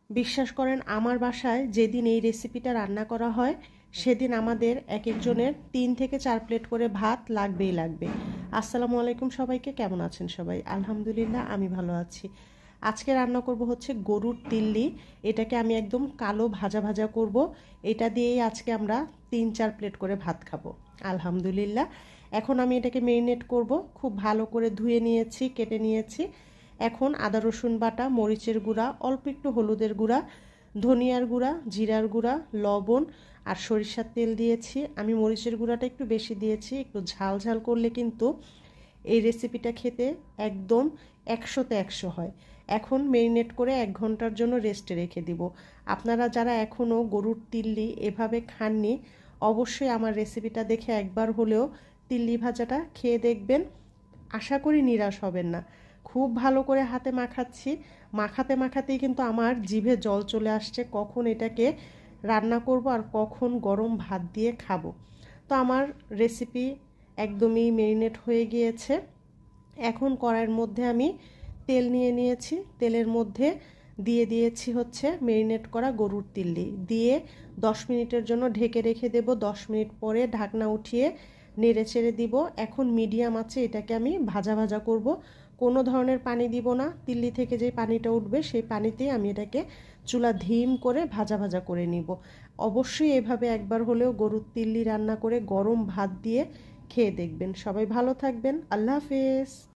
বিশ্বাস করেন আমার বাসায় যেদিন এই রেসিপিটা রান্না করা হয় সেদিন আমাদের এক একজনের 3 থেকে 4 প্লেট করে ভাত লাগবেই লাগবে। আসসালামু আলাইকুম সবাইকে, কেমন আছেন সবাই? আলহামদুলিল্লাহ আমি ভালো আছি। আজকে রান্না করব হচ্ছে গরুর তিল্লি। এটাকে আমি একদম কালো ভাজা ভাজা করব। এটা দিয়েই আজকে আমরা 3-4 প্লেট করে ভাত খাবো আলহামদুলিল্লাহ। এখন আমি এটাকে মেরিনেট করব। খুব ভালো করে ধুয়ে নিয়েছি, কেটে নিয়েছি। এখন আদা রসুন বাটা, মরিচের গুঁড়া, অল্প একটু হলুদের গুঁড়া, ধনিয়ার গুঁড়া, জিরার গুঁড়া, লবণ আর সরিষার তেল দিয়েছি। আমি মরিচের গুঁড়াটা একটু বেশি দিয়েছি, একটু ঝাল ঝাল করলে কিন্তু এই রেসিপিটা খেতে একদম 100তে 100 হয়। এখন মেরিনেট করে 1 ঘন্টার জন্য রেস্টে রেখে দিব। আপনারা যারা এখনও গরুর তিল্লি এভাবে খাননি অবশ্যই আমার রেসিপিটা দেখে একবার হলেও তিল্লি ভাজাটা খেয়ে দেখবেন। আশা করি নিরাশ হবেন না। খুব ভালো করে হাতে মাখাচ্ছি, মাখাতে মাখাতেই কিন্তু আমার জিভে জল চলে আসছে কখন এটাকে রান্না করব আর কখন গরম ভাত দিয়ে খাবো। তো আমার রেসিপি একদমই মেরিনেট হয়ে গিয়েছে। এখন কড়াইয়ের মধ্যে আমি তেল নিয়ে নিয়েছি, তেলের মধ্যে দিয়ে দিয়েছি হচ্ছে মেরিনেট করা গরুর তিল্লি, দিয়ে 10 মিনিটের জন্য ঢেকে রেখে দেব। 10 মিনিট পরে ঢাকনা উঠিয়ে নেড়ে চেড়ে দিব। এখন মিডিয়াম আছে এটাকে আমি ভাজা ভাজা করব, কোনো ধরনের পানি দিব না। তিল্লি থেকে যে পানিটা উঠবে সেই পানিতেই আমি এটাকে চুলা ধিম করে ভাজা ভাজা করে নিব। অবশ্যই এভাবে একবার হলেও গরুর তিল্লি রান্না করে গরম ভাত দিয়ে খেয়ে দেখবেন। সবাই ভালো থাকবেন, আল্লাহ হাফেজ।